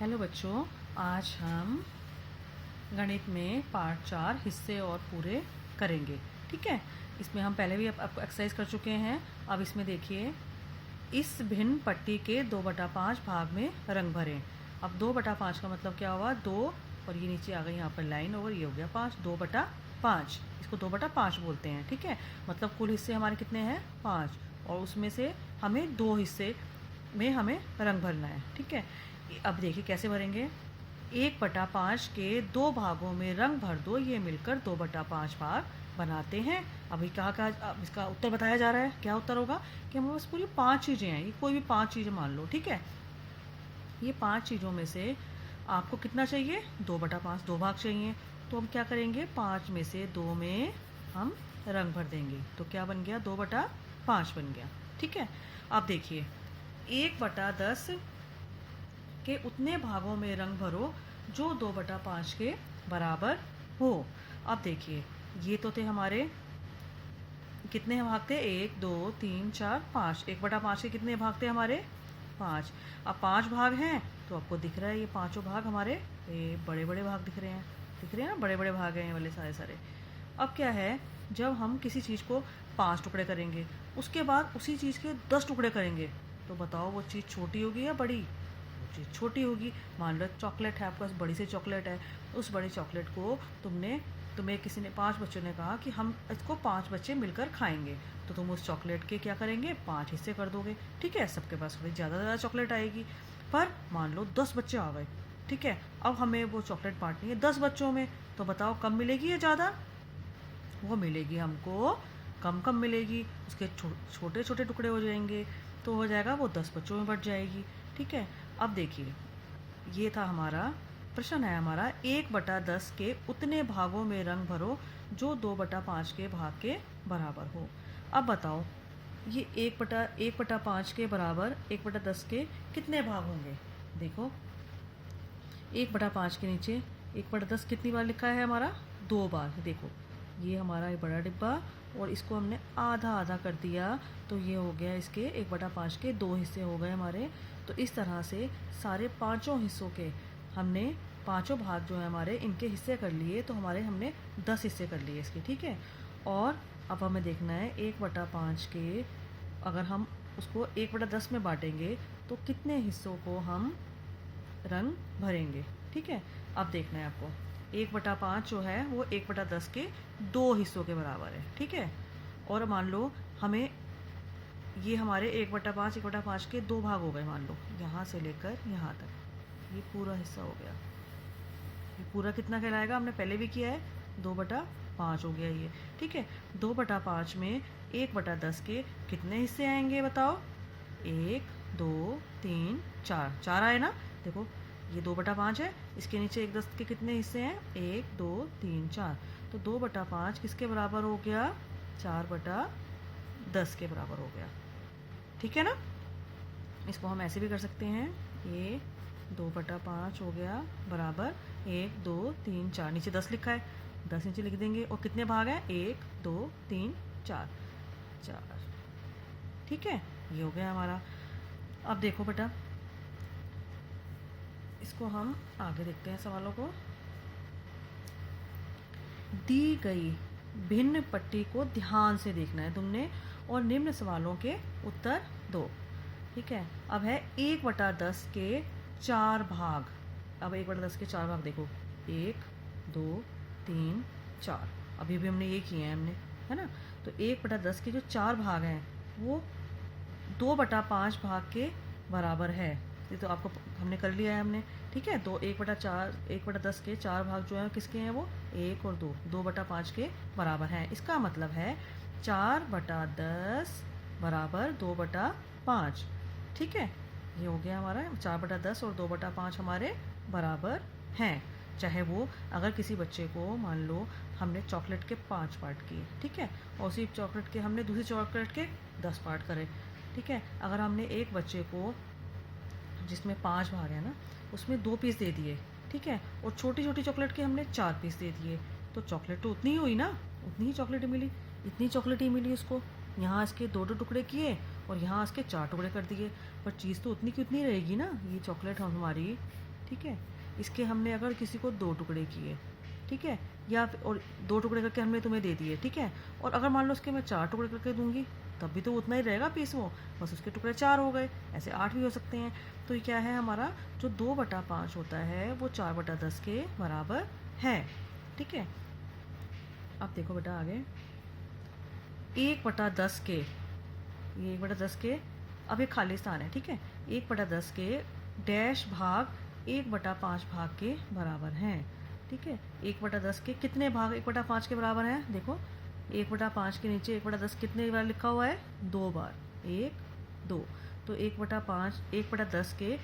Hello बच्चों, आज हम गणित में पार्ट 4 हिस्से और पूरे करेंगे। ठीक है, इसमें हम पहले भी आपको एक्सरसाइज कर चुके हैं। अब इसमें देखिए, इस भिन्न पट्टी के 2/5 भाग में रंग भरें। अब 2/5 का मतलब क्या हुआ? 2 और ये नीचे आ गई यहाँ पर लाइन और ये हो गया 5। 2/5, इसको 2/5 बोलते हैं। ठीक है, मतलब कुल हिस्से हमारे कितने हैं? 5, और उसमें से हमें 2 हिस्से में हमें रंग भरना है। ठीक है, अब देखिए कैसे भरेंगे। 1/5 के 2 भागों में रंग भर दो, ये मिलकर 2/5 भाग बनाते हैं। अभी अब इसका उत्तर बताया जा रहा है। क्या उत्तर होगा कि हमारे पास पूरी 5 चीज़ें हैं। ये कोई भी 5 चीज़ें मान लो। ठीक है, ये 5 चीज़ों में से आपको कितना चाहिए? 2/5, 2 भाग चाहिए। तो हम क्या करेंगे? 5 में से 2 में हम रंग भर देंगे। तो क्या बन गया? 2/5 बन गया। ठीक है, अब देखिए, 1/10 के उतने भागों में रंग भरो जो 2/5 के बराबर हो। अब देखिए, ये तो थे हमारे कितने भाग थे? 1 2 3 4 5। 1/5 के कितने भाग थे हमारे? 5। अब 5 भाग हैं तो आपको दिख रहा है ये पांचों भाग हमारे बड़े बड़े भाग दिख रहे हैं। दिख रहे हैं ना, बड़े बड़े भाग हैं ये वाले सारे सारे। अब क्या है, जब हम किसी चीज़ को 5 टुकड़े करेंगे, उसके बाद उसी चीज़ के 10 टुकड़े करेंगे, तो बताओ वो चीज़ छोटी होगी या बड़ी? वो चीज़ छोटी होगी। मान लो चॉकलेट है, आपके पास बड़ी सी चॉकलेट है। उस बड़ी चॉकलेट को तुम्हें किसी ने 5 बच्चों ने कहा कि हम इसको 5 बच्चे मिलकर खाएंगे, तो तुम उस चॉकलेट के क्या करेंगे? 5 हिस्से कर दोगे। ठीक है, सबके पास थोड़ी ज़्यादा चॉकलेट आएगी। पर मान लो 10 बच्चे आ गए। ठीक है, अब हमें वो चॉकलेट बांटनी है 10 बच्चों में, तो बताओ कम मिलेगी या ज़्यादा? वो मिलेगी हमको कम कम मिलेगी। उसके छोटे छोटे टुकड़े हो जाएंगे, तो हो जाएगा वो 10 बच्चों में बट जाएगी। ठीक है, अब देखिए, ये था हमारा प्रश्न है हमारा 1/10 के उतने भागों में रंग भरो जो 2/5 के भाग के बराबर हो। अब बताओ, ये 1/5 के बराबर 1/10 के कितने भाग होंगे? देखो, 1/5 के नीचे 1/10 कितनी बार लिखा है हमारा? 2 बार। देखो, ये हमारा एक बड़ा डिब्बा और इसको हमने आधा आधा कर दिया, तो ये हो गया इसके 1/5 के 2 हिस्से हो गए हमारे। तो इस तरह से सारे पांचों हिस्सों के हमने पांचों भाग जो है हमारे इनके हिस्से कर लिए, तो हमारे हमने 10 हिस्से कर लिए इसके। ठीक है, और अब हमें देखना है 1/5 के, अगर हम उसको 1/10 में बांटेंगे तो कितने हिस्सों को हम रंग भरेंगे। ठीक है, अब देखना है आपको, 1/5 जो है वो 1/10 के 2 हिस्सों के बराबर है। ठीक है, और मान लो हमें ये हमारे 1/5 के 2 भाग हो गए। मान लो यहाँ से लेकर यहाँ तक ये पूरा हिस्सा हो गया। ये पूरा कितना कहलाएगा? हमने पहले भी किया है, 2/5 हो गया ये। ठीक है, 2/5 में 1/10 के कितने हिस्से आएंगे बताओ? 1 2 3 4, 4 आए ना। देखो, ये 2/5 है, इसके नीचे 1/10 के कितने हिस्से हैं? 1 2 3 4। तो 2/5 किसके बराबर हो गया? 4/10 के बराबर हो गया। ठीक है ना, इसको हम ऐसे भी कर सकते हैं, ये 2/5 हो गया बराबर 1 2 3 4। नीचे 10 लिखा है, 10 नीचे लिख देंगे। और कितने भाग हैं? 1 2 3 4, 4। ठीक है, ये हो गया हमारा। अब देखो बेटा, इसको हम आगे देखते हैं सवालों को। दी गई भिन्न पट्टी को ध्यान से देखना है तुमने और निम्न सवालों के उत्तर दो। ठीक है, अब है 1/10 के 4 भाग। अब 1/10 के 4 भाग देखो, 1 2 3 4। अभी भी हमने ये किए हैं हमने, है ना। तो 1/10 के जो 4 भाग हैं वो 2/5 भाग के बराबर है। ये तो आपको हमने कर लिया है हमने। ठीक है, तो 1/10 के 4 भाग जो है किसके हैं? वो 1 और 2, 2/5 के बराबर हैं। इसका मतलब है 4/10 बराबर 2/5। ठीक है, ये हो गया हमारा 4/10 और 2/5 हमारे बराबर हैं। चाहे वो, अगर किसी बच्चे को मान लो हमने चॉकलेट के 5 पार्ट किए, ठीक है, और उसी चॉकलेट के हमने दूसरी चॉकलेट के 10 पार्ट करे। ठीक है, अगर हमने एक बच्चे को जिसमें 5 भाग है ना, उसमें 2 पीस दे दिए, ठीक है, और छोटी छोटी चॉकलेट के हमने 4 पीस दे दिए, तो चॉकलेट तो उतनी ही हुई ना, उतनी ही चॉकलेट मिली, इतनी चॉकलेट ही मिली उसको। यहाँ इसके 2 टुकड़े किए और यहाँ इसके 4 टुकड़े कर दिए, पर चीज़ तो उतनी की उतनी रहेगी ना, ये चॉकलेट हमारी। ठीक है। इसके हमने अगर किसी को 2 टुकड़े किए, ठीक है, और 2 टुकड़े करके हमने तुम्हें दे दिए, ठीक है, और अगर मान लो उसके मैं 4 टुकड़े करके दूंगी तब भी तो उतना ही रहेगा पीस, वो बस उसके टुकड़े 4 हो गए, ऐसे 8 भी हो सकते हैं। तो ये क्या है, हमारा जो 2/5 होता है वो 4/10 के बराबर है, ठीक है। अब देखो बेटा आगे, 1/10 के, ये 1/10 के, अब ये खाली स्थान है, ठीक है, 1/10 के डैश भाग 1/5 भाग के बराबर हैं, ठीक है। 1/10 के कितने भाग 1/5 के बराबर हैं, देखो 1/5 के नीचे 1/10 कितने बार लिखा हुआ है, 2 बार, 1 2, तो 1/5 1/10 के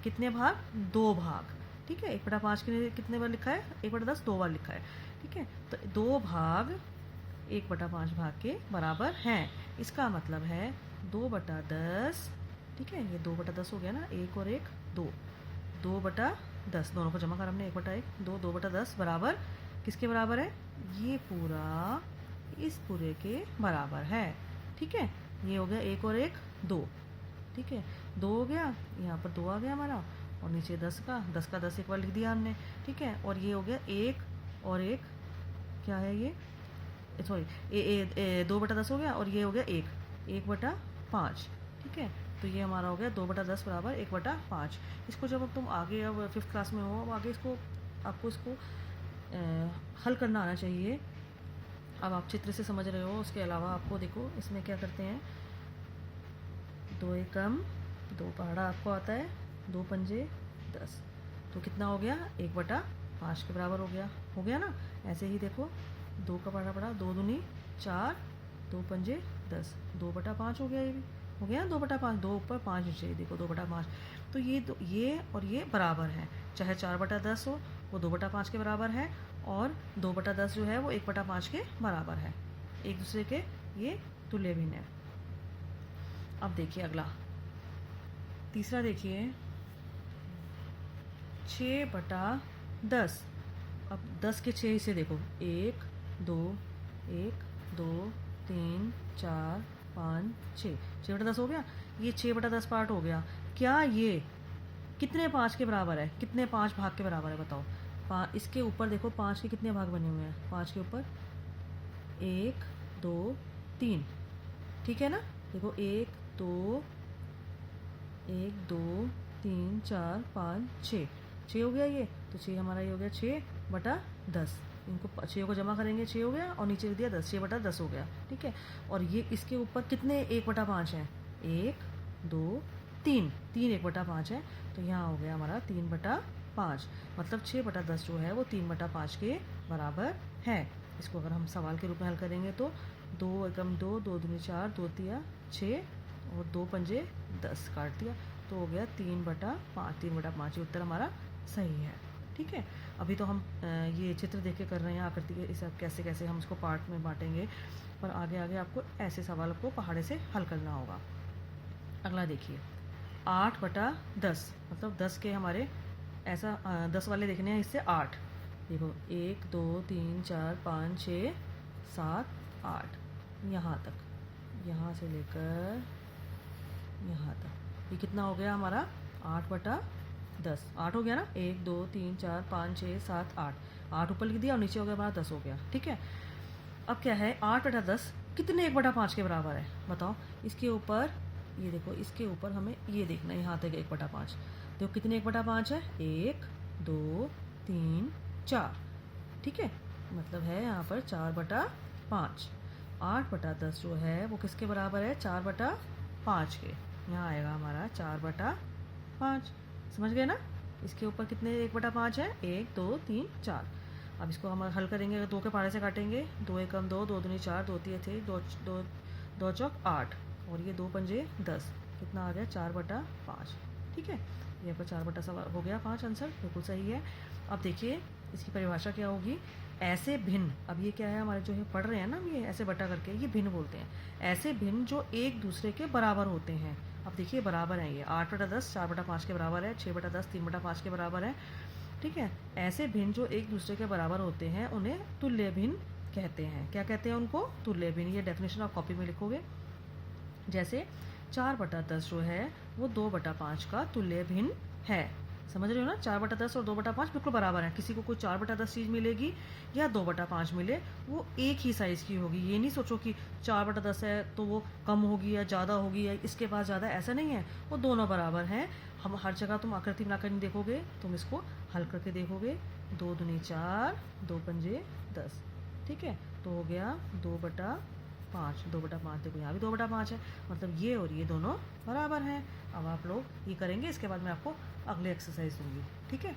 कितने भाग, 2 भाग, ठीक है। 1/5 के नीचे कितने बार लिखा है, 1/10 2 बार लिखा है, ठीक है। तो 2 भाग 1/5 भाग के बराबर हैं, इसका मतलब है 2/10, ठीक है, ये 2/10 हो गया ना, 1 और 1 2, 2/10 दोनों को जमा कर हमने, 1/1 2, 2/10 बराबर किसके बराबर है, ये पूरा इस पूरे के बराबर है, ठीक है। ये हो गया 1 और 1 2, ठीक है, 2 हो गया, यहाँ पर 2 आ गया हमारा, और नीचे 10 का 10 एक बार लिख दिया हमने, ठीक है। और ये हो गया 1 और 1, क्या है ये, सॉरी 2/10 हो गया, और ये हो गया 1/5, ठीक है। तो ये हमारा हो गया 2/10 बराबर 1/5। इसको जब अब तुम आगे, अब 5th क्लास में हो, अब आगे इसको आपको इसको हल करना आना चाहिए। अब आप चित्र से समझ रहे हो, उसके अलावा आपको देखो इसमें क्या करते हैं, 2 एकम 2 पहाड़ा आपको आता है, 2 पंजे 10, तो कितना हो गया, 1/5 के बराबर हो गया ना। ऐसे ही देखो 2 का पहाड़ा पड़ा, 2 दूनी 4, 2 पंजे 10, 2/5 हो गया, ये भी हो गया 2/5, 2 ऊपर 5 नीचे, देखो 2/5। तो ये और ये बराबर हैं, चाहे 4/10 हो वो 2/5 के बराबर है, और 2/10 जो है वो 1/5 के बराबर है, एक दूसरे के ये तुल्य भिन्न है। अब देखिए अगला, तीसरा देखिए 6/10। अब 10 के 6 हिस्से देखो, 1 2 1 2 3 4 5 6, 6/10 हो गया, ये 6/10 पार्ट हो गया। क्या ये कितने 5 के बराबर है, कितने 5 भाग के बराबर है बताओ। इसके ऊपर देखो 5 के कितने भाग बने हुए हैं, 5 के ऊपर 1 2 3, ठीक है ना। देखो 1 2 3 4 5 6 हो गया ये, तो 6 हमारा ये हो गया 6/10, इनको 6 को जमा करेंगे 6 हो गया, और नीचे दिया 10, 6/10 हो गया, ठीक है। और ये इसके ऊपर कितने 1/5 हैं, 1 2 3, 3 1/5 है, तो यहाँ हो गया हमारा 3/5, मतलब 6/10 जो है वो 3/5 के बराबर है। इसको अगर हम सवाल के रूप में हल करेंगे तो 2 एकम 2, 2 दूनी 4, 2 तिया 6, और 2 पंजे 10 काट दिया, तो हो गया 3/5, 3/5 ये उत्तर हमारा सही है, ठीक है। अभी तो हम ये चित्र देख के कर रहे हैं आकृति के, इस कैसे कैसे हम इसको पार्ट में बांटेंगे, पर आगे आगे आपको ऐसे सवाल को पहाड़े से हल करना होगा। अगला देखिए 8/10, मतलब 10 के हमारे ऐसा 10 वाले देखने हैं, इससे 8, देखो 1 2 3 4 5 6 7 8, यहाँ तक, यहाँ से लेकर यहाँ तक, ये कितना हो गया हमारा 8/10, 8 हो गया ना, 1 2 3 4 5 6 7 8, 8 ऊपर लिख दिया और नीचे हो गया हमारा 10 हो गया, ठीक है। अब क्या है 8/10 कितने 1/5 के बराबर है बताओ। इसके ऊपर ये देखो, इसके ऊपर हमें ये देखना है, यहाँ तक 1/5, देखो कितने 1/5 है, 1 2 3 4, ठीक है, मतलब है यहाँ पर 4/5। 8/10 जो है वो किसके बराबर है, 4/5 के, यहाँ आएगा हमारा 4/5, समझ गए ना। इसके ऊपर कितने 1/5 है, 1 2 3 4। अब इसको हम हल करेंगे, अगर 2 के पहाड़े से काटेंगे, 2 एकम 2, 2 दूनी 4, 2 तिया थे 2 चौक 8, और ये 2 पंजे 10, कितना आ गया 4/5, ठीक है। ये आपका 4/5 हो गया 5, आंसर बिल्कुल सही है। अब देखिए इसकी परिभाषा क्या होगी, ऐसे भिन्न, अब ये क्या है हमारे जो है पढ़ रहे हैं ना, ये ऐसे बटा करके ये भिन्न बोलते हैं, ऐसे भिन्न जो एक दूसरे के बराबर होते हैं। अब देखिए बराबर है, ये 8/10 4/5 के बराबर है, 6/10 3/5 के बराबर है, ठीक है। ऐसे भिन्न जो एक दूसरे के बराबर होते हैं उन्हें तुल्य भिन्न कहते हैं। क्या कहते हैं उनको, तुल्य भिन्न। ये डेफिनेशन आप कॉपी में लिखोगे, जैसे 4/10 जो है वो 2/5 का तुल्य भिन्न है, समझ रहे हो ना, 4/10 और 2/5 बिल्कुल बराबर है। किसी को कोई 4/10 चीज़ मिलेगी या 2/5 मिले, वो एक ही साइज़ की होगी। ये नहीं सोचो कि 4/10 है तो वो कम होगी या ज़्यादा होगी या इसके पास ज़्यादा, ऐसा नहीं है। वो दोनों बराबर हैं। हम हर जगह तुम आकृति बनाकर नहीं देखोगे, तुम इसको हल करके देखोगे। 2 दूनी 4, 2 पंजे 10, ठीक है। तो हो गया 2/5, 2/5 देखो यहाँ भी 2/5 है, मतलब ये और ये दोनों बराबर हैं। अब आप लोग ये करेंगे, इसके बाद मैं आपको अगले एक्सरसाइज दूंगी, ठीक है।